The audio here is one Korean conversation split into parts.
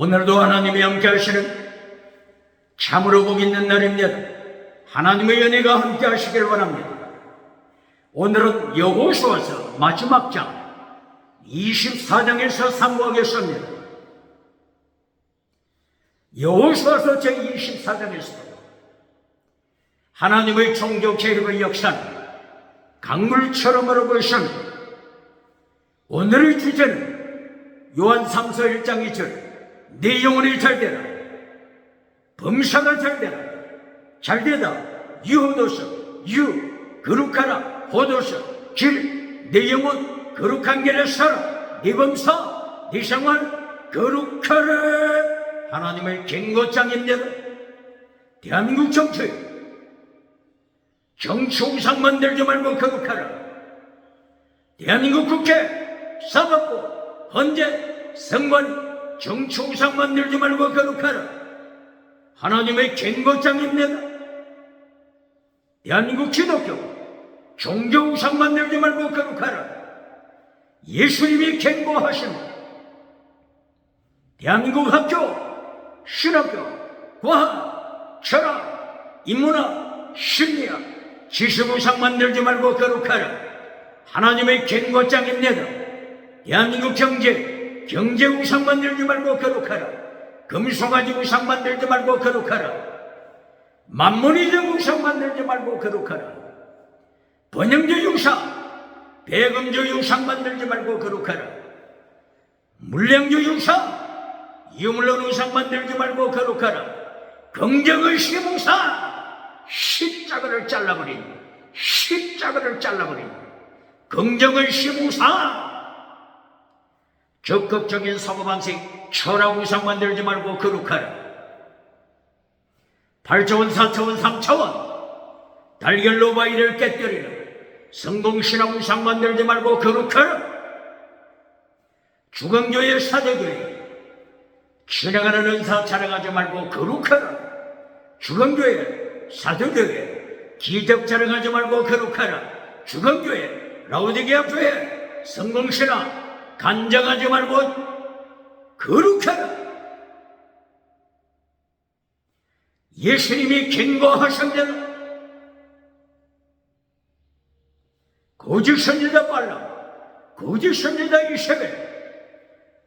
오늘도 하나님이 함께 하시는 참으로 복 있는 날입니다. 하나님의 은혜가 함께 하시길 바랍니다. 오늘은 여호수아서 마지막 장 24장에서 상고하겠습니다. 여호수아서 제24장에서 하나님의 종교 계획의 역사는 강물처럼 흐르고있습니다. 오늘의 주제는 요한 3서 1장 2절 내 영혼이 잘되라, 범사가 잘되라, 잘되다, 유호도서, 거룩하라, 호도서, 내 영혼 거룩한 길에 살아, 네 범사, 네 생활 거룩하라. 하나님의 경고장입니다. 대한민국 정치 우상 만들지 말고 거룩하라. 대한민국 국회, 사법부, 헌재, 선관, 정치 우상 만들지 말고 거룩하라. 하나님의 경고장입니다. 대한민국 기독교, 종교 우상 만들지 말고 거룩하라. 예수님이 경고하십니다. 대한민국 학교, 신학교, 과학, 철학, 인문학, 심리학, 지식 우상 만들지 말고 거룩하라. 하나님의 경고장입니다. 대한민국 경제 우상 만들지 말고 거룩하라. 금송아지 우상 만들지 말고 거룩하라. 만문이적 우상 만들지 말고 거룩하라. 번영주의 우상, 배금주의 우상 만들지 말고 거룩하라. 물량주의 우상, 유물론 우상 만들지 말고 거룩하라. 긍정의식 우상, 십자가를 잘라버린, 긍정의식 우상, 적극적인 사고방식, 철학 우상 만들지 말고 거룩하라. 8차원, 4차원, 3차원, 달걀로 바위를 깨뜨리는 성공신앙 우상 만들지 말고 거룩하라. 주광교회, 사제교회, 진행하는 은사 자랑하지 말고 거룩하라. 주광교회, 사도교회, 기적 자랑하지 말고 거룩하라. 주광교회, 라오디게아 교회, 성공신앙 간장하지 말고 거룩하라. 예수님이 경고하셨잖아. 거짓 선지자 발람, 거짓 선지자 이세벨,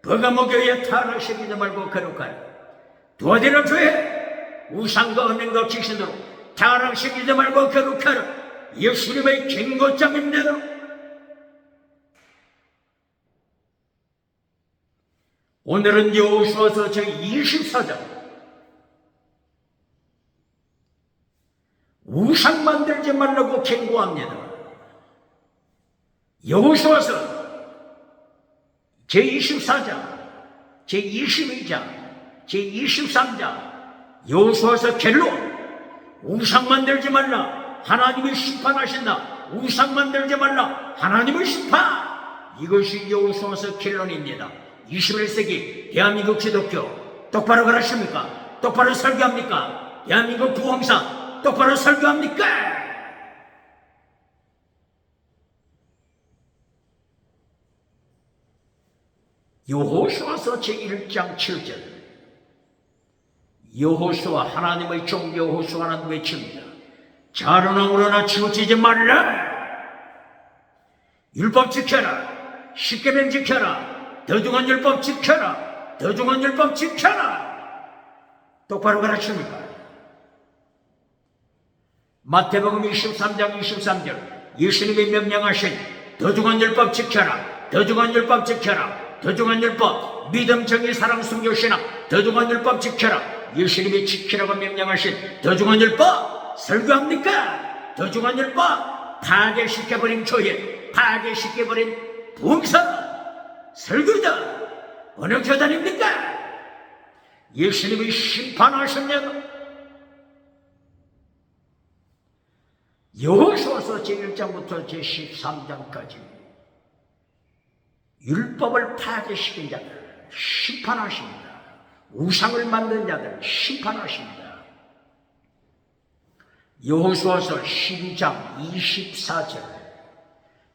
버가모 교회 타락시키지 말고 거룩하라. 두아디라 교회 우상과 은행과 귀신으로 타락시키지 말고 거룩하라. 예수님의 경고장입니다. 오늘은 여호수아서 제24장 우상 만들지 말라고 경고합니다. 여호수아서 제24장, 제22장, 제23장 여호수아서 결론, 우상 만들지 말라, 하나님이 심판하신다. 우상 만들지 말라, 하나님의 심판. 이것이 여호수아서 결론입니다. 21세기 대한민국 기독교 똑바로 가르칩니까? 똑바로 설교합니까? 대한민국 부흥사 똑바로 설교합니까? 여호수아서 제1장 7절 여호수아, 하나님의 종 여호수아는 외칩니다. 자로나 우러나 치우치지 말라. 율법 지켜라. 십계명 지켜라. 더중한 율법 지켜라. 더중한 율법 지켜라. 똑바로 가르칩니까? 마태복음 23장 23절 예수님이 명령하신 더중한 율법 지켜라. 더중한 율법 지켜라. 더중한 율법, 믿음, 정의, 사랑, 순교, 신앙, 더중한 율법 지켜라. 예수님이 지키라고 명령하신 더중한 율법 설교합니까? 더중한 율법 파괴시켜버린 교회, 파괴시켜버린 부흥사 설교자 어느 교단입니까? 예수님이 심판하셨냐고. 여호수아서 제1장부터 제13장까지 율법을 파괴시킨 자들 심판하십니다. 우상을 만든 자들 심판하십니다. 여호수아서 12장 24절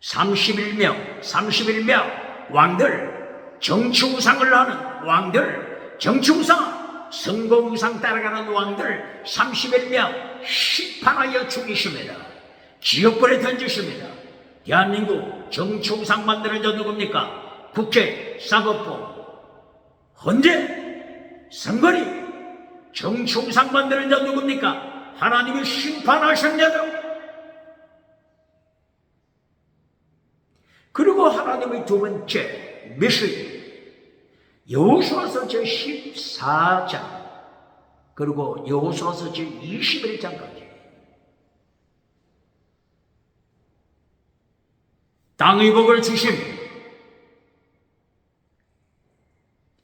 31명 왕들, 정치 우상을 하는 왕들, 정치우상, 선거우상 따라가는 왕들 31명 심판하여 죽이십니다. 지옥불에 던지십니다. 대한민국 정치우상 만드는 자 누굽니까? 국회, 사법부. 헌재, 선거리, 정치우상 만드는 자 누굽니까? 하나님이 심판하셨냐고. 그리고 하나님의 두 번째 메시지, 여호수아서 제14장 그리고 여호수아서 제21장까지 땅의 복을 주심,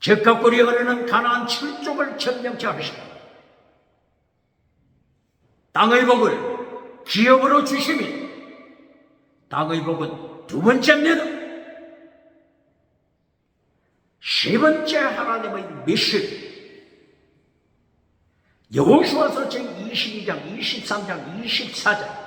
적과 꿀이 흐르는 가나안 7족을 천명케 하시고 땅의 복을 기업으로 주심이, 땅의 복은 두 번째입니다. 세 번째 하나님의 메시지, 여호수아서 제22장, 23장, 24장.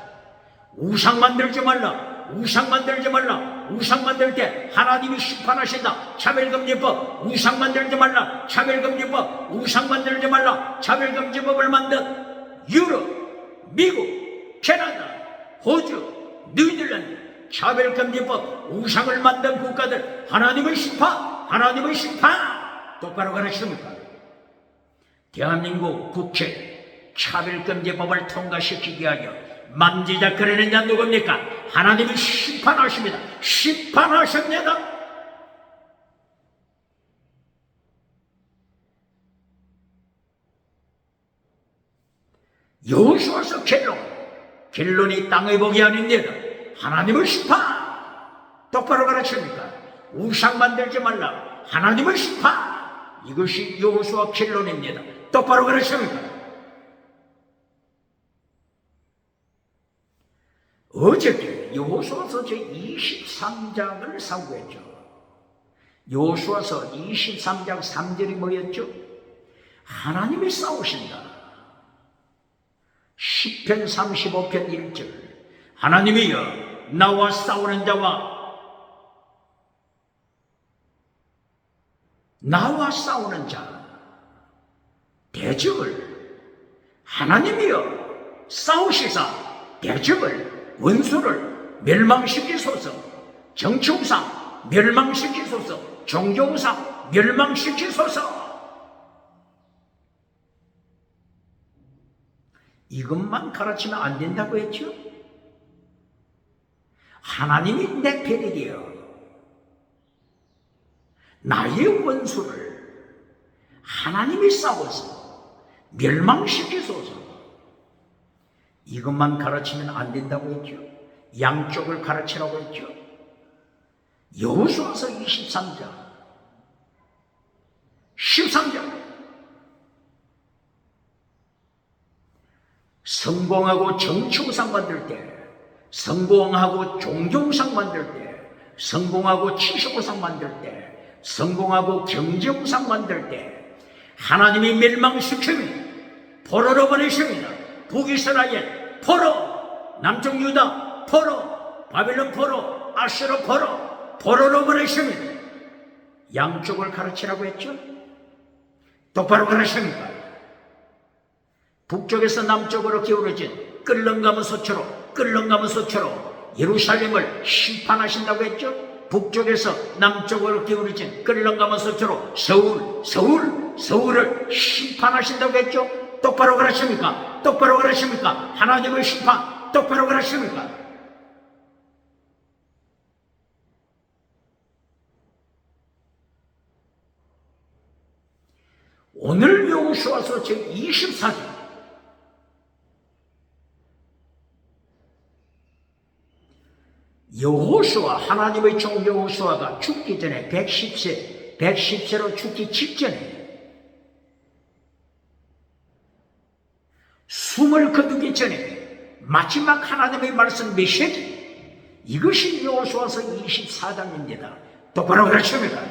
우상 만들지 말라, 우상 만들지 말라. 우상 만들 때 하나님이 심판하신다. 차별금지법. 우상 만들지 말라, 차별금지법. 우상 만들지 말라, 차별금지법을 만든 유럽, 미국, 캐나다, 호주, 뉴질랜드 차별금지법, 우상을 만든 국가들 하나님의 심판, 하나님의 심판. 똑바로 가르칩니까? 대한민국 국회 차별금지법을 통과시키기 위하여 만지작거리는 자 누굽니까? 하나님이 심판하십니다. 심판하십니다. 여호수아서 결론이 땅의 복이 아닙니다. 하나님의 심판. 똑바로 가르칩니까? 우상 만들지 말라, 하나님의 심판. 이것이 여호수아 결론입니다. 똑바로 가르칩니까? 어저께 여호수아서 제23장을 상고했죠. 여호수아서 23장 3절이 뭐였죠? 하나님이 싸우신다. 시편 35편 1절, 하나님이여 나와 싸우는 자와 나와 싸우는 자 대적을, 하나님이여 싸우시사 대적을, 원수를 멸망시키소서. 정치우상 멸망시키소서. 종교우상 멸망시키소서. 이것만 가르치면 안 된다고 했죠? 하나님이 내 편이되어 나의 원수를 하나님이 싸워서 멸망시키소서. 이것만 가르치면 안 된다고 했죠? 양쪽을 가르치라고 했죠? 여호수아서 23장 13장 성공하고 정치우상 만들 때, 성공하고 종교우상 만들 때, 성공하고 치식우상 만들 때, 성공하고 경제우상 만들 때 하나님이 멸망시키면 포로로 보내십니다. 북이스라엘 포로, 남쪽 유다 포로, 바벨론 포로, 아수르 포로, 포로로 보내십니다. 양쪽을 가르치라고 했죠? 똑바로 가르칩니까? 북쪽에서 남쪽으로 기울어진 끌렁가는 소처로 예루살렘을 심판하신다고 했죠? 북쪽에서 남쪽으로 기울어진 끌렁가는 소처로 서울을 심판하신다고 했죠? 똑바로 가르칩니까? 똑바로 가르칩니까? 하나님의 심판 똑바로 가르칩니까? 오늘 여호수아서 제24장 여호수아, 하나님의 종 여호수아가 죽기 전에 110세로 죽기 직전에 숨을 거두기 전에 마지막 하나님의 말씀 메시지, 이것이 여호수아서 24장입니다. 똑바로 가르칩니까?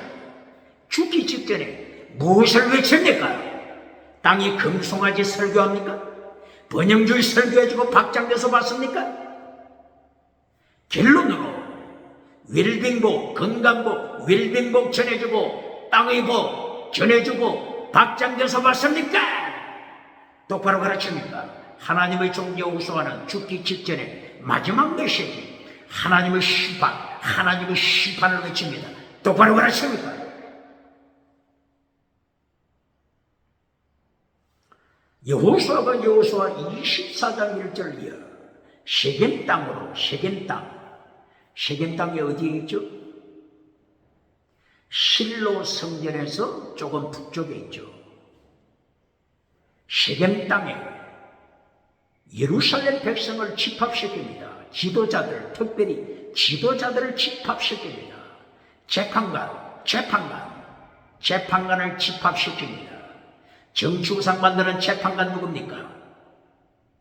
죽기 직전에 무엇을 외칩니까? 땅이 금송아지 설교합니까? 번영주의 설교해주고 박장대소 받습니까? 결론으로 웰빙복, 건강복, 웰빙복 전해주고 땅의 복 전해주고 박장돼서 봤습니까? 똑바로 가르칩니까? 하나님의 종 여호수아는 죽기 직전에 마지막 메시지, 하나님의 심판을 외칩니다. 똑바로 가르칩니까? 여호수아가 여호수아 24장 1절 이어 세겜 땅으로, 세겜 땅이 어디에 있죠? 실로 성전에서 조금 북쪽에 있죠. 세겜 땅에 예루살렘 백성을 집합시킵니다. 지도자들, 특별히 지도자들을 집합시킵니다. 재판관을 집합시킵니다. 정치우상관들은 재판관 누굽니까?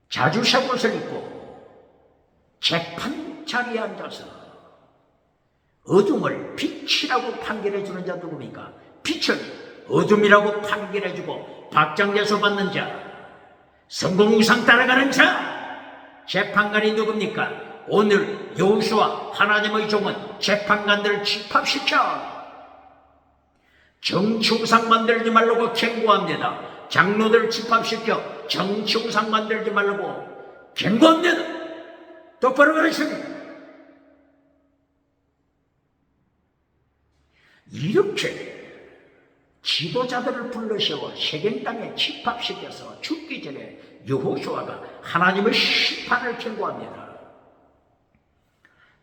자주색 옷을 입고 재판 자리에 앉아서 어둠을 빛이라고 판결해주는 자 누굽니까? 빛을 어둠이라고 판결해주고 박장돼서 받는 자, 성공우상 따라가는 자, 재판관이 누굽니까? 오늘 여호수아 하나님의 종은 재판관들을 집합시켜 정치우상 만들지 말라고 경고합니다. 장로들 집합시켜 정치우상 만들지 말라고 경고합니다. 똑바로 가르칩니다. 이렇게 지도자들을 불러세워 세겜 땅에 집합시켜서 죽기 전에 여호수아가 하나님의 심판을 경고합니다.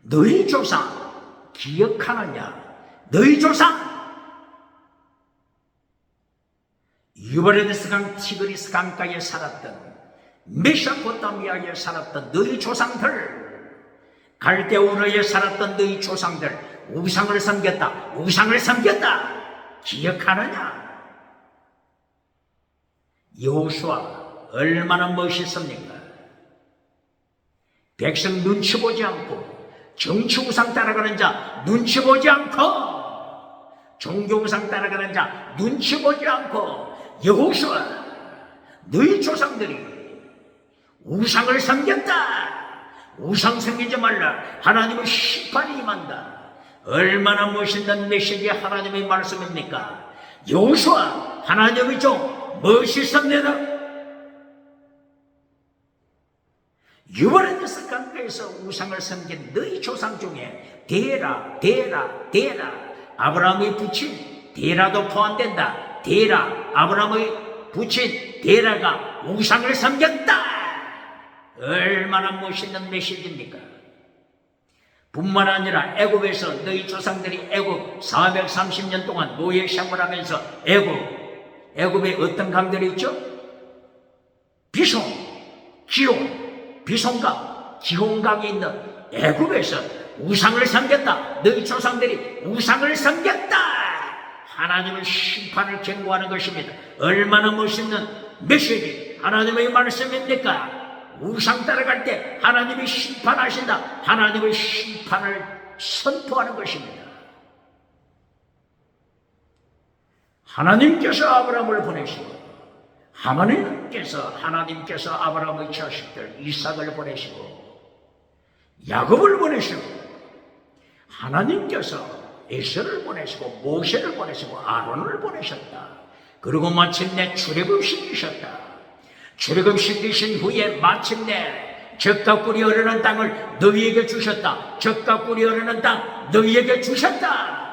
너희 조상 기억하느냐? 너희 조상 유브라데스 강, 티그리스 강가에 살았던, 메소포타미아에 살았던 너희 조상들, 갈대우르에 살았던 너희 조상들 우상을 섬겼다. 기억하느냐? 여호수아 얼마나 멋있습니까? 백성 눈치 보지 않고, 정치 우상 따라가는 자 눈치 보지 않고, 종교우상 따라가는 자 눈치 보지 않고, 여호수아 너희 조상들이 우상을 섬겼다. 우상 섬기지 말라. 하나님의 심판이 임한다. 얼마나 멋있는 메시지 하나님의 말씀입니까? 여호수아 하나님의 종 멋있습니다. 유브라데스 강가에서 우상을 섬긴 너희 조상 중에 데라 아브라함의 부친 데라도 포함된다. 아브라함의 부친 데라가 우상을 섬겼다. 얼마나 멋있는 메시지입니까? 뿐만 아니라 애굽에서 너희 조상들이 애굽 430년 동안 노예 생활하면서 애굽에 어떤 강들이 있죠? 비송, 기온, 비송강, 기온강이 있는 애굽에서 우상을 섬겼다. 너희 조상들이 우상을 섬겼다. 하나님의 심판을 경고하는 것입니다. 얼마나 멋있는 메시지, 하나님의 말씀입니까? 우상 따라갈 때 하나님이 심판하신다. 하나님의 심판을 선포하는 것입니다. 하나님께서 아브라함을 보내시고, 하나님께서 아브라함의 자식들 이삭을 보내시고, 야곱을 보내시고, 하나님께서 에서를 보내시고, 모세를 보내시고, 아론을 보내셨다. 그리고 마침내 출애굽시키셨다. 출애굽시키신 후에 마침내 젖과 꿀이 흐르는 땅을 너희에게 주셨다. 젖과 꿀이 흐르는 땅 너희에게 주셨다.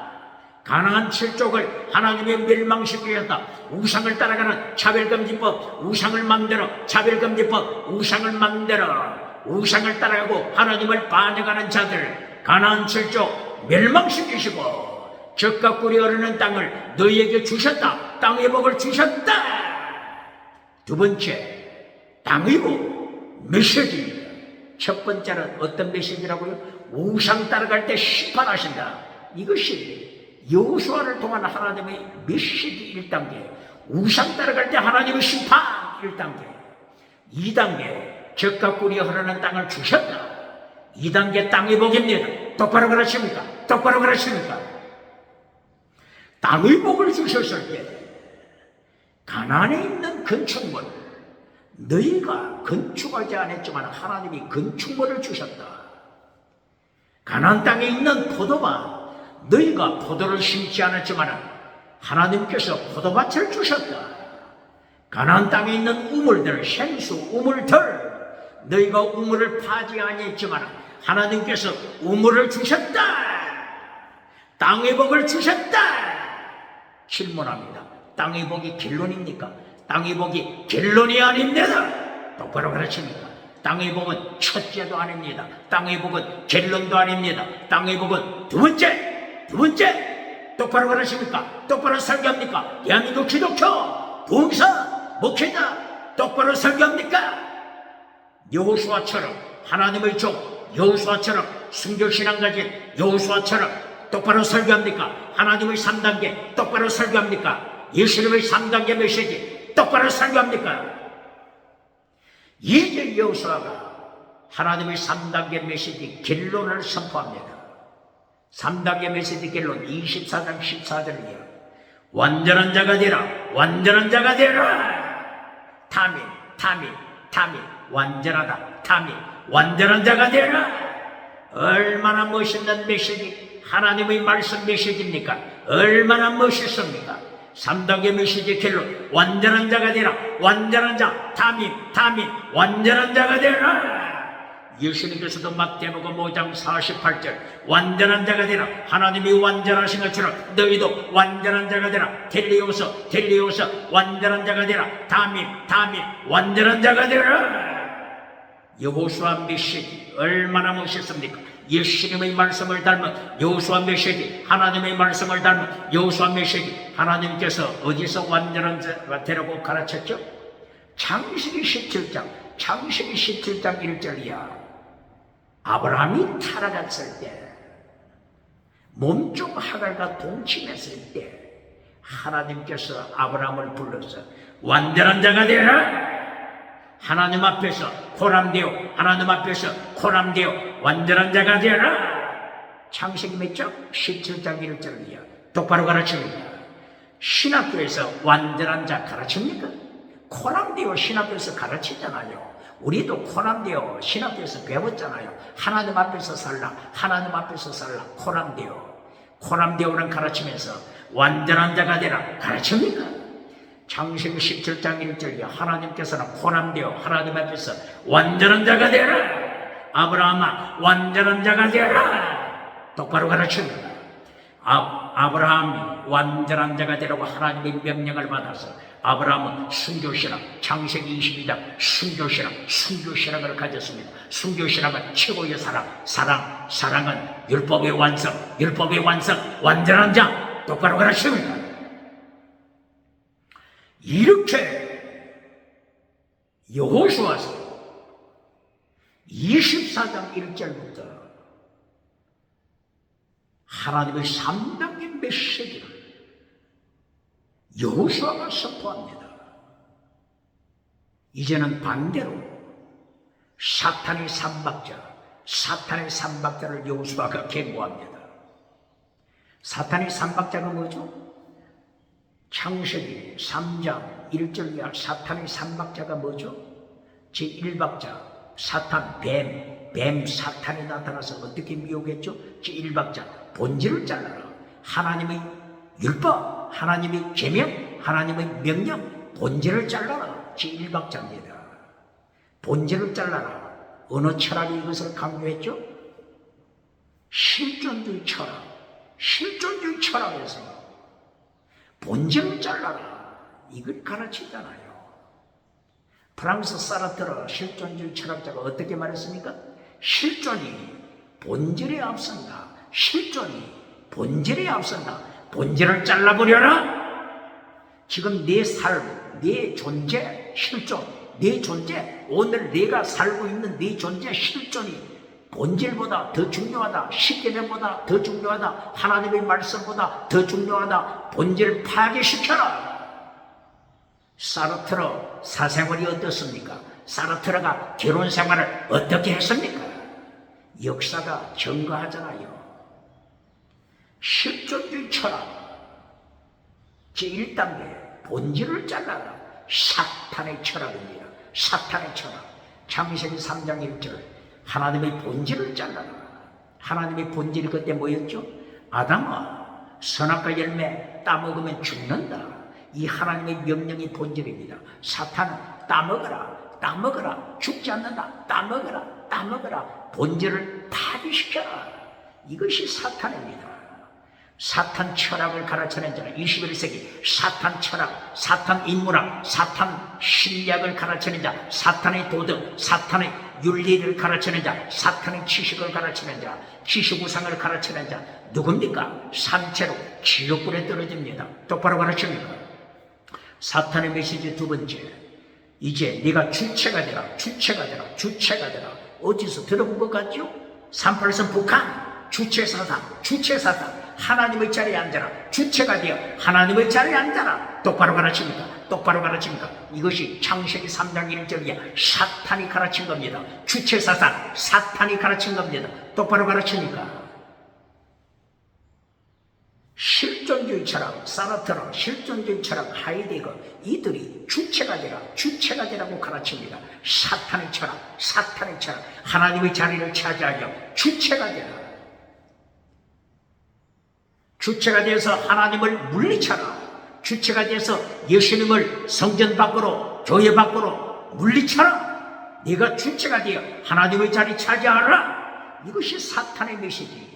가나안 7족을 하나님의 멸망시키셨다. 우상을 따라가는 차별금지법, 우상을 만들어 차별금지법, 우상을 만들어 우상을 따라가고 하나님을 반역하는 자들 가나안 7족 멸망시키시고, 젖과 꿀이 흐르는 땅을 너희에게 주셨다. 땅의 복을 주셨다. 두 번째, 땅의 복 메시지입니다. 첫 번째는 어떤 메시지라고요? 우상 따라갈 때 심판하신다. 이것이 여호수아를 통한 하나님의 메시지 1단계. 우상 따라갈 때 하나님의 심판 1단계. 2단계, 젖과 꿀이 흐르는 땅을 주셨다. 2단계 땅의 복입니다. 똑바로 가르칩니까? 땅의 복을 주셨을 때 가나안에 있는 건축물, 너희가 건축하지 않았지만 하나님이 건축물을 주셨다. 가나안 땅에 있는 포도밭, 너희가 포도를 심지 않았지만 하나님께서 포도밭을 주셨다. 가나안 땅에 있는 우물들, 생수, 우물들, 너희가 우물을 파지 아니했지만 하나님께서 우물을 주셨다. 땅의 복을 주셨다. 질문합니다. 땅의 복이 결론입니까? 땅의 복이 결론이 아닙니다. 똑바로 가르칩니까? 땅의 복은 첫째도 아닙니다. 땅의 복은 결론도 아닙니다. 땅의 복은 두 번째. 똑바로 가르칩니까? 똑바로 설교합니까? 대한민국 기독교 봉사 목회자 똑바로 설교합니까? 여호수아처럼 하나님의 종 여호수아처럼 순교신앙 가진 여호수아처럼 똑바로 설교합니까? 하나님의 3단계 똑바로 설교합니까? 예수님의 3단계 메시지 똑바로 설교합니까? 이제 여호수아가 하나님의 3단계 메시지 결론을 선포합니다. 3단계 메시지 결론 24장 14절이에요. 완전한 자가 되라. 완전한 자가 되라. 타민 완전하다. 타민 완전한 자가 되라. 얼마나 멋있는 메시지, 하나님의 말씀 메시지입니까? 얼마나 멋있습니까? 3단계 메시지 결론 완전한 자가 되라. 완전한 자 타민 완전한 자가 되라. 예수님께서도 마태복음 5장 48절 완전한 자가 되라. 하나님이 완전하신 것처럼 너희도 완전한 자가 되라. 텔레오서 완전한 자가 되라. 타민 완전한 자가 되라. 여호수아 메시지 얼마나 멋있습니까? 예수님의 말씀을 닮은 여호수아 메시지, 하나님의 말씀을 닮은 여호수아 메시지. 하나님께서 어디서 완전한 자가 되라고 가르쳤죠? 창세기 17장 1절이야. 아브라함이 타락했을 때, 몸종 하갈과 동침했을 때 하나님께서 아브라함을 불러서 완전한 자가 되라. 하나님 앞에서 코람되어 완전한 자가 되라. 창세기 몇 장? 17장 1절이야. 똑바로 가르칩니다. 신학교에서 완전한 자 가르칩니까? 코람되어 신학교에서 가르치잖아요. 우리도 코람되어 신학교에서 배웠잖아요. 하나님 앞에서 살라. 코람되어를 가르치면서 완전한 자가 되라 가르칩니까? 창세기 17장 1절이야. 하나님께서는 코람되어 하나님 앞에서 완전한 자가 되라. 아브라함아 완전한 자가 되라. 똑바로 가르칩니다. 아브라함이 완전한 자가 되라고 하나님의 명령을 받아서 아브라함은 순교신앙, 창세기 22장 순교신앙을 가졌습니다. 순교신앙은 최고의 사랑은 율법의 완성, 완전한 자. 똑바로 가르칩니다. 이렇게 여호수아서 24장 1절부터 하나님의 3단계 메시지를 여호수아가 선포합니다. 이제는 반대로 사탄의 삼박자를 여호수아가 경고합니다. 사탄의 삼박자가 뭐죠? 창세기 3장 1절 이하 사탄의 삼박자가 뭐죠? 제1박자 사탄 뱀 사탄이 나타나서 어떻게 미혹했죠? 제1박자 본질을 잘라라. 하나님의 율법, 하나님의 계명, 하나님의 명령, 본질을 잘라라. 제1박자입니다. 본질을 잘라라. 어느 철학이 이것을 강조했죠? 실존주의 철학에서 본질을 잘라라. 이걸 가르치잖아요. 프랑스 사르트르 실존주의 철학자가 어떻게 말했습니까? 실존이 본질에 앞선다. 본질을 잘라버려라. 지금 내 삶, 내 존재, 실존, 내 존재, 오늘 내가 살고 있는 내 존재, 실존이 본질보다 더 중요하다. 십계명보다 더 중요하다. 하나님의 말씀보다 더 중요하다. 본질을 파괴시켜라. 사르트르 사생활이 어떻습니까? 사르트르가 결혼 생활을 어떻게 했습니까? 역사가 증거하잖아요. 실존주의 철학 제1단계 본질을 잘라라. 사탄의 철학입니다. 사탄의 철학. 창세기 3장 1절 하나님의 본질을 잘라라. 하나님의 본질이 그때 뭐였죠? 아담아 선악과 열매 따먹으면 죽는다. 이 하나님의 명령이 본질입니다. 사탄은 따먹어라, 따먹어라, 죽지 않는다. 따먹어라, 따먹어라. 본질을 파괴시켜라. 이것이 사탄입니다. 사탄 철학을 가르치는 자는 21세기 사탄 철학, 사탄 인문학, 사탄 심리학을 가르치는 자, 사탄의 도덕, 사탄의 윤리를 가르치는 자, 사탄의 지식을 가르치는 자, 지식우상을 가르치는 자 누굽니까? 산채로 지옥불에 떨어집니다. 똑바로 가르칩니까? 사탄의 메시지 두 번째, 이제 네가 주체가 되라, 주체가 되라, 주체가 되라. 어디서 들어본 것 같죠? 38선 북한 주체사상, 주체사상. 하나님의 자리에 앉아라. 주체가 되어 하나님의 자리에 앉아라. 똑바로 가르칩니까? 똑바로 가르칩니까? 이것이 창세기 3장 1절이야. 사탄이 가르친 겁니다. 주체사상, 사탄이 가르친 겁니다. 똑바로 가르칩니까? 실존주의 철학, 사르트르, 실존주의 철학, 하이데거, 이들이 주체가 되라, 주체가 되라고 가르칩니다. 사탄의 철학, 사탄의 철학, 하나님의 자리를 차지하여 주체가 되라. 주체가 되어서 하나님을 물리쳐라. 주체가 되어서 예수님을 성전 밖으로, 교회 밖으로 물리쳐라. 네가 주체가 되어 하나님의 자리 차지하라. 이것이 사탄의 메시지.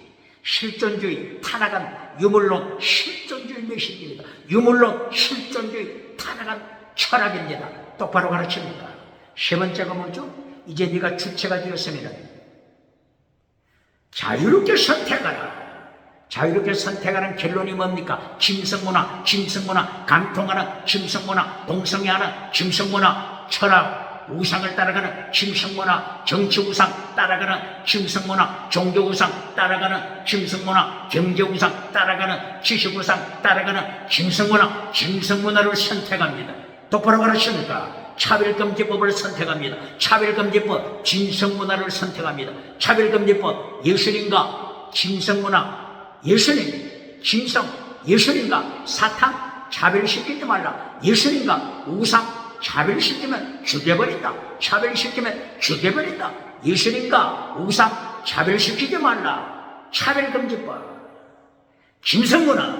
실존주의, 타락한 유물론 실존주의 메시지입니다. 유물론 실존주의, 타락한 철학입니다. 똑바로 가르칩니다. 세 번째가 뭐죠? 이제 네가 주체가 되었으면 자유롭게 선택하라. 자유롭게 선택하는 결론이 뭡니까? 짐승문화, 짐승문화, 간통하는 짐승문화, 동성애하는 짐승문화, 철학, 우상을 따라가는 짐승문화, 정치우상 따라가는 짐승문화, 종교우상 따라가는 짐승문화, 경제우상 따라가는 지식우상 따라가는 짐승문화, 짐승문화를 선택합니다. 똑바로 가르칩니까? 차별금지법을 선택합니다. 차별금지법, 짐승문화를 선택합니다. 차별금지법, 예수님과 짐승문화, 예수님, 짐승, 예수님과 사탄 차별시키지 말라. 예수님과 우상 차별시키면 죽여버린다. 차별시키면 죽여버린다. 예수님과 우상 차별시키지 말라. 차별금지법, 짐승문화,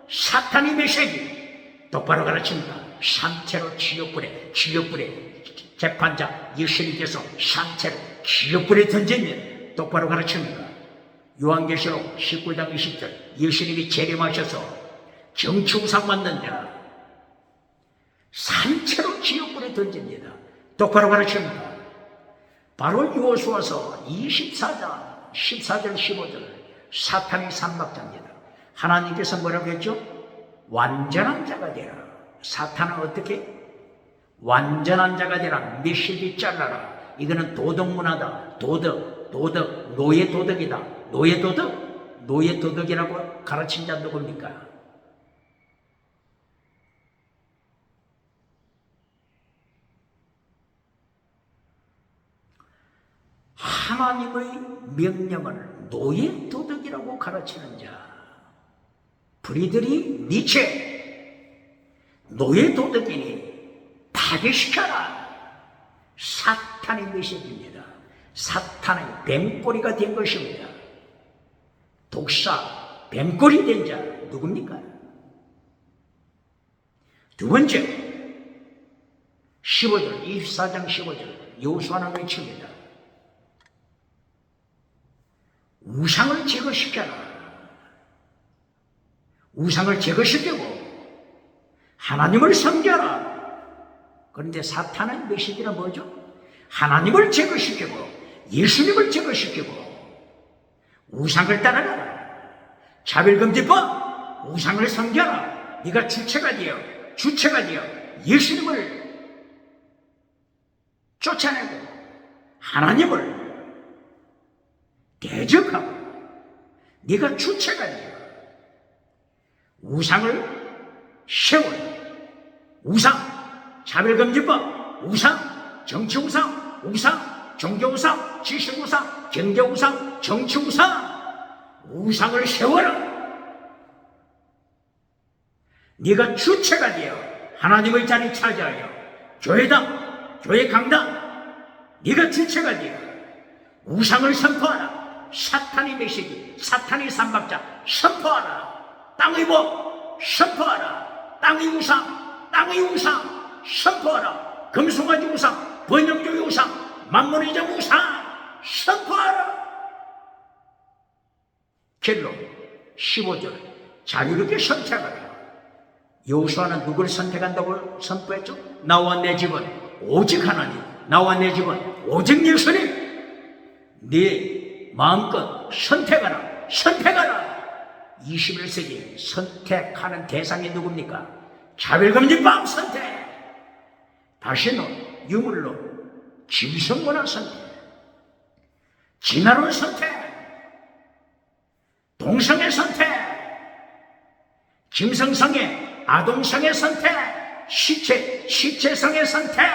사탄의 메시지 똑바로 가르칩니다. 산채로 지옥불에, 지옥불에 재판자 예수님께서 산채로 지옥불에 던집니다. 똑바로 가르칩니다. 요한계시록 19장 20절 예수님이 재림하셔서 정치우상 만든 자 산채로 지옥불에 던집니다. 똑바로 가르칩니다. 바로 요수아서 24장 14절 15절 사탄의 삼박자입니다. 하나님께서 뭐라고 했죠? 완전한 자가 되라. 사탄은 어떻게? 완전한 자가 되라. 메시지 잘라라. 이거는 도덕문화다. 도덕, 노예 도덕이다. 노예 도덕? 노예 도덕이라고 가르친 자 누굽니까? 하나님의 명령을 노예 도덕이라고 가르치는 자. 프리드리히 니체. 노예 도덕이니 파괴시켜라. 사탄의 메시지입니다. 사탄의 뱀꼬리가 된 것입니다. 독사, 뱀꼬리 된 자 누굽니까? 두 번째, 15절, 24장 15절 여호수아는 외칩니다. 우상을 제거시켜라. 우상을 제거시키고 하나님을 섬겨라. 그런데 사탄의 메시지는 뭐죠? 하나님을 제거시키고 예수님을 제거시키고 우상을 따라가라. 차별금지법, 우상을 섬겨라. 네가 주체가 되어 예수님을 쫓아내고 하나님을 대적하고 네가 주체가 되어 우상을 세워. 우상, 차별금지법, 우상, 정치우상, 우상, 종교우상, 지식우상, 경제우상, 정치우상, 우상을 세워라. 네가 주체가 되어 하나님의 자리 차지하여 교회당, 교회 강당, 네가 주체가 되어 우상을 선포하라. 사탄의 메시지, 사탄의 삼박자 선포하라. 땅의 법 선포하라. 땅의 우상, 땅의 우상 선포하라. 금송아지 우상, 번영조의 우상, 만문의 점 우상 선포하라. 결론 15절 자유롭게 선택하라. 여호수아는 누굴 선택한다고 선포했죠? 나와 내 집은 오직 하나님, 나와 내 집은 오직 예수님. 네 마음껏 선택하라. 선택하라. 21세기 선택하는 대상이 누굽니까? 차별금지법 선택. 다시는 유물로 짐승문화 선택, 진화론 선택, 동성애 선택, 짐승성애, 아동성애 선택, 시체성애 선택,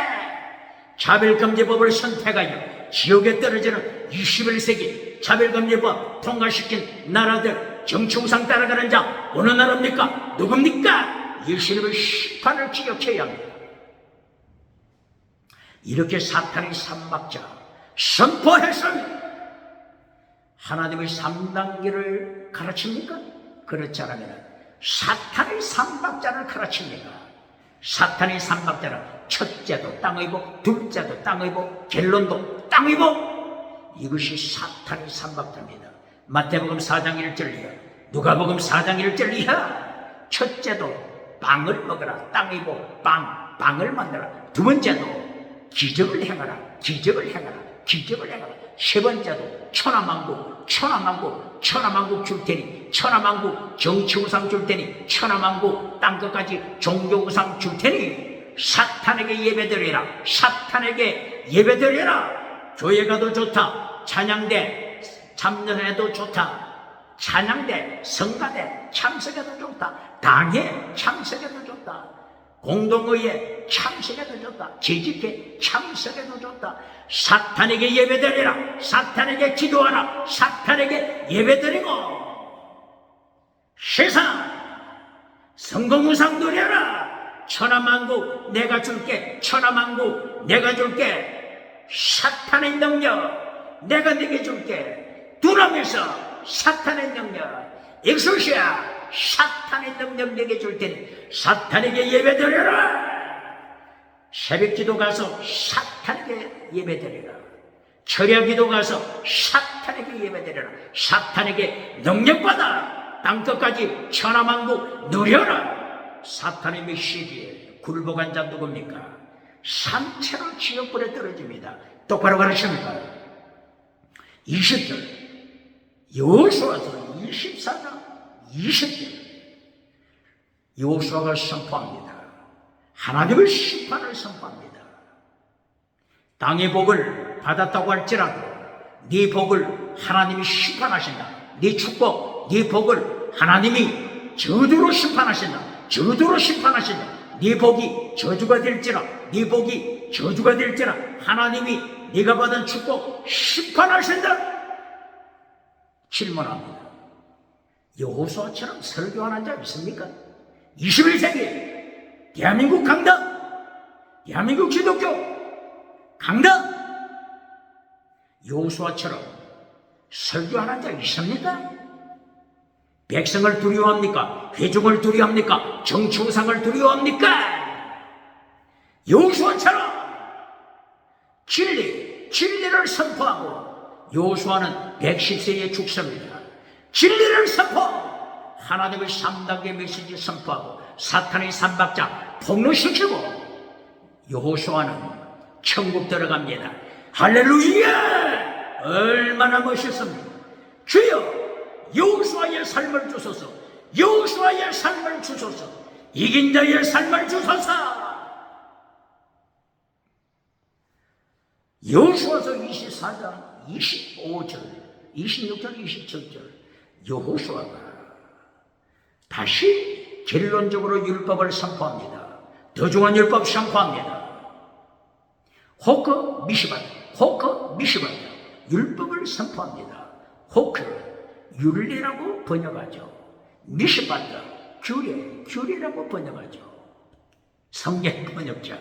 차별금지법을 선택하여 지옥에 떨어지는 21세기 차별금지법 통과시킨 나라들, 정치우상 따라가는 자 어느 나라입니까? 누굽니까? 예수님의 심판을 기억해야 합니다. 이렇게 사탄의 삼박자 선포했습니다. 하나님의 3단계를 가르칩니까? 그렇지 않으면 사탄의 삼박자를 가르칩니다. 사탄의 삼박자는 첫째도 땅의 복, 둘째도 땅의 복, 결론도 땅의 복. 이것이 사탄의 삼박자입니다. 마태복음 4장 1절 이하, 누가복음 4장 1절 이하. 첫째도 빵을 먹어라. 땅의 복, 빵을 만들어라. 두 번째도 기적을 행하라. 기적을 행하라. 기적을 행하라. 세 번째도 천하만국 줄 테니, 천하만국 정치우상 줄 테니, 천하만국 땅끝까지 종교우상 줄 테니 사탄에게 예배드려라. 사탄에게 예배드려라. 교회 가도 좋다. 찬양대 참여해도 좋다. 찬양대 성가대 참석해도 좋다. 당회 참석해도 좋다. 공동의회 참석해도 좋다. 재직회 참석해도 좋다. 사탄에게 예배드리라. 사탄에게 기도하라. 사탄에게 예배드리고 세상 성공우상 누려라. 천하만국 내가 줄게. 천하만국 내가 줄게. 사탄의 능력 내가 네게 줄게. 두나무에서 사탄의 능력, 엑소시아 사탄의 능력 내게 줄 테니 사탄에게 예배드려라. 새벽기도 가서 사탄에게 예배드려라. 철야기도 가서 사탄에게 예배드려라. 사탄에게 능력받아 땅끝까지 천하만국 누려라. 사탄의 메시지에 굴복한 자 누굽니까? 산채로 지옥불에 떨어집니다. 똑바로 가르칩니까? 20절 여호수아서 24장 20절 여호수아가 선포합니다. 하나님의 심판을 선포합니다. 땅의 복을 받았다고 할지라도 네 복을 하나님이 심판하신다. 네 축복, 네 복을 하나님이 저주로 심판하신다. 저주로 심판하신다. 네 복이 저주가 될지라, 네 복이 저주가 될지라 하나님이 네가 받은 축복 심판하신다. 질문합니다. 여호수아처럼 설교하는 자 있습니까? 21세기 대한민국 강당, 대한민국 기독교 강당 여호수아처럼 설교하는 자 있습니까? 백성을 두려워합니까? 회중을 두려워합니까? 정치우상을 두려워합니까? 여호수아처럼 진리를 선포하고 여호수아는 110세에 죽습니다. 진리를 선포, 하나님의 3단계 메시지 선포하고 사탄의 삼박자 폭로시키고 여호수아는 천국 들어갑니다. 할렐루야! 얼마나 멋있습니까? 주여 여호수아의 삶을 주소서. 여호수아의 삶을 주소서. 이긴 자의 삶을 주소서. 여호수아서 24장 25절, 26절, 27절 여호수아가 다시 결론적으로 율법을 선포합니다. 더 중한 율법 선포합니다. 호크 미시바다 율법을 선포합니다. 호크 윤리라고 번역하죠. 미시바다 규례라고 번역하죠. 성경 번역자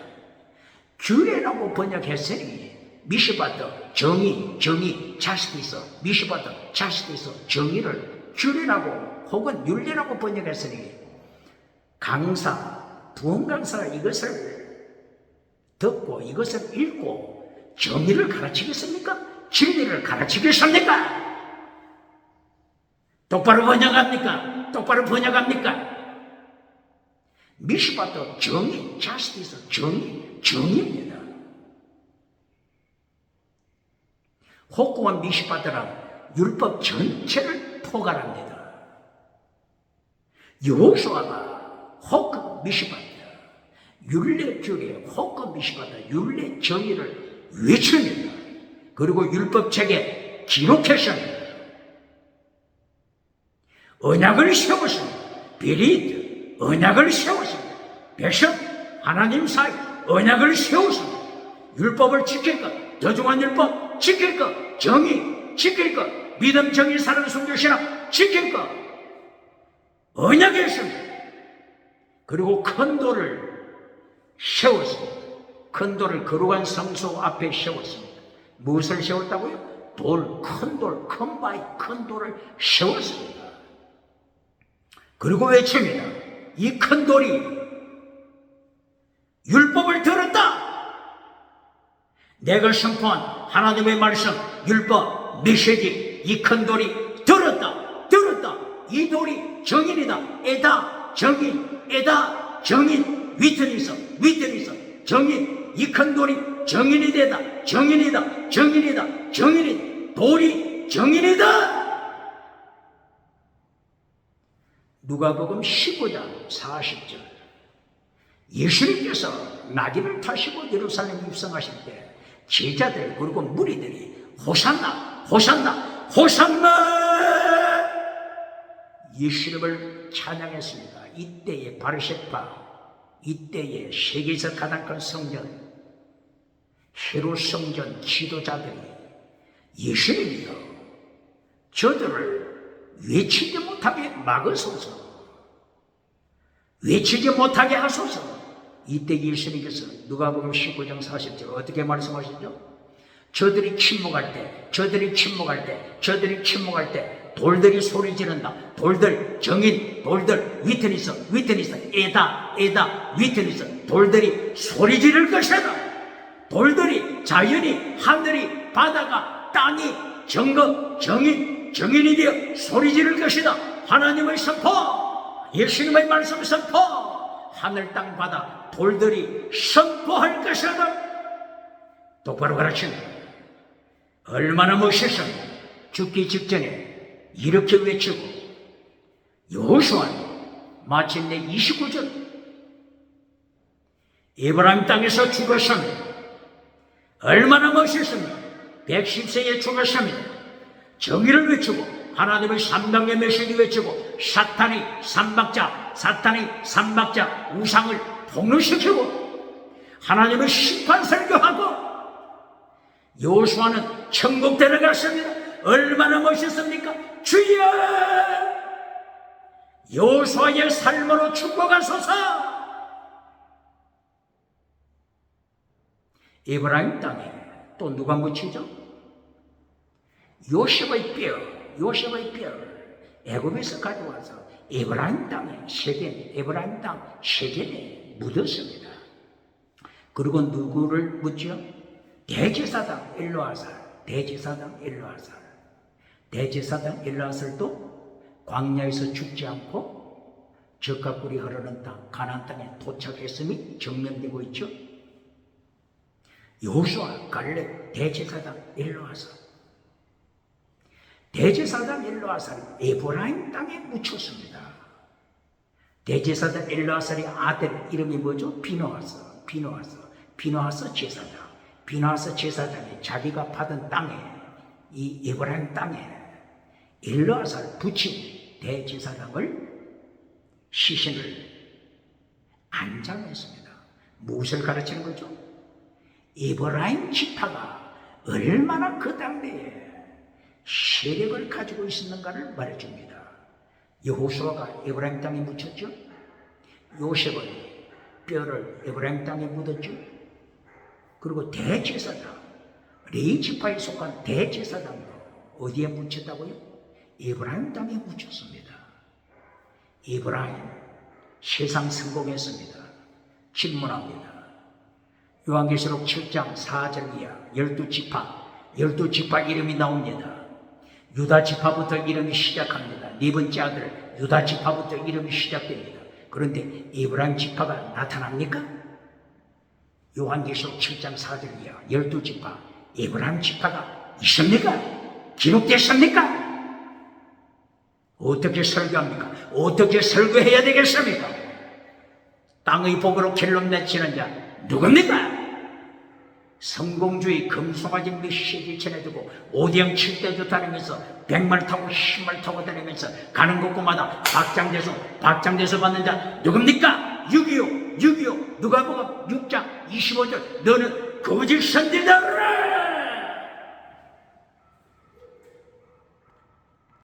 규례라고 번역했으니 미시바다 정의 자스티스, 미시바다 자스티스 정의를 규례라고 혹은 율례라고 번역했으니 부흥 강사가 이것을 듣고 이것을 읽고 정의를 가르치겠습니까? 진리를 가르치겠습니까? 똑바로 번역합니까? 똑바로 번역합니까? 미시바도 정의, justice, 정의입니다. 혹구와 미시바드란 율법 전체를 포괄합니다. 여호수아가 혹구 미시바드, 율례 규례, 혹구 미시바드, 율례 정의를 외칩니다. 그리고 율법책에 기록했습니다. 언약을 세웠습니다. 비리드, 언약을 세웠습니다. 백성, 하나님 사이 언약을 세웠습니다. 율법을 지킬 것, 더중한 율법 지킬 것, 정의 지킬 것, 믿음, 정의, 사랑, 순교, 신앙 지킬 것, 언약했습니다. 그리고 큰 돌을 세웠습니다. 큰 돌을 거룩한 성소 앞에 세웠습니다. 무엇을 세웠다고요? 큰 돌, 큰 바위, 큰 돌을 세웠습니다. 그리고 외칩니다. 이 큰 돌이 율법을 들었다. 내가 선포한 하나님의 말씀, 율법, 메시지, 이 큰 돌이 들었다. 이 돌이 정인이다. 에다, 정인, 에다, 정인, 위트니스, 정인. 이 큰 돌이 정인이 되다. 정인이다. 돌이 정인이다. 누가복음 19장 40절. 예수님께서 나귀를 타시고 예루살렘 입성하실 때 제자들 그리고 무리들이 호산나 예수님을 찬양했습니다. 이때의 바르셋파, 이때의 세계에서 가장 큰 성전, 헤롯 성전 지도자들이 예수님이여 저들을 외치지 못하게 막으소서, 외치지 못하게 하소서. 이때 예수님께서 누가복음 19장 40절 어떻게 말씀하시죠? 저들이 침묵할 때 돌들이 소리 지른다. 돌들, 정인, 돌들, 위트니스, 에다, 위트니스. 돌들이 소리 지를 것이다. 돌들이, 자연이, 하늘이, 바다가, 땅이, 정인이 되어 소리 지를 것이다. 하나님의 선포, 예수님의 말씀 선포, 하늘, 땅, 바다, 돌들이 선포할 것이다. 똑바로 가르칩니다. 얼마나 멋있습니까? 죽기 직전에 이렇게 외치고 여호수아는 마침내 29절 에브라임 땅에서 죽었습니다. 얼마나 멋있습니까? 110세에 죽었습니다. 정의를 외치고 하나님의 삼당의 메시지 외치고 사탄의 삼박자 우상을 폭로시키고 하나님의 심판 설교하고 여호수아는 천국 데려갔습니다. 얼마나 멋있습니까? 주여 여호수아의 삶으로 축복하소서. 에브라임 땅에 또 누가 묻히죠? 요셉의 뼈 애굽에서 가져와서 에브라임 땅 세겜에 묻었습니다. 그리고 누구를 묻죠? 대제사장 엘르아살도 광야에서 죽지 않고 젖과 꿀이 흐르는 땅 가나안 땅에 도착했음이 증명되고 있죠. 여호수아, 갈렙, 대제사장 엘르아살이 에브라임 땅에 묻혔습니다. 대제사장 엘르아살의 아들 이름이 뭐죠? 비누하스 제사장이 자기가 받은 땅에, 이 에브라임 땅에 엘르아살 부친 대제사장을 시신을 안장했습니다. 무엇을 가르치는 거죠? 에브라임 지파가 얼마나 그 당대에 세력을 가지고 있었는가를 말해줍니다. 여호수아가 에브라임 땅에 묻혔죠. 요셉은 뼈를 에브라임 땅에 묻었죠. 그리고 대제사장, 레위 지파에 속한 대제사장도 어디에 묻혔다고요? 에브라임 땅에 묻혔습니다. 에브라임 세상 성공했습니다. 질문합니다. 요한계시록 7장 4절 이하 12지파 이름이 나옵니다. 유다 지파부터 이름이 시작합니다. 네 번째 아들 유다 지파부터 이름이 시작됩니다. 그런데 에브라임 지파가 나타납니까? 요한계시록 7장 4절 이하 12지파 에브라임 지파가 있습니까? 기록됐습니까? 어떻게 설교합니까? 어떻게 설교해야 되겠습니까? 땅의 복으로 결론 맺히는 자 누굽니까? 성공주의 금송아지 메시지 전해주고 오대양 7대주 다니면서 100말 타고 10말 타고 다니면서 가는 곳곳마다 박장대소 받는 자 누굽니까? 6.25 누가복음 6장 25절 너는 거짓 선지자라!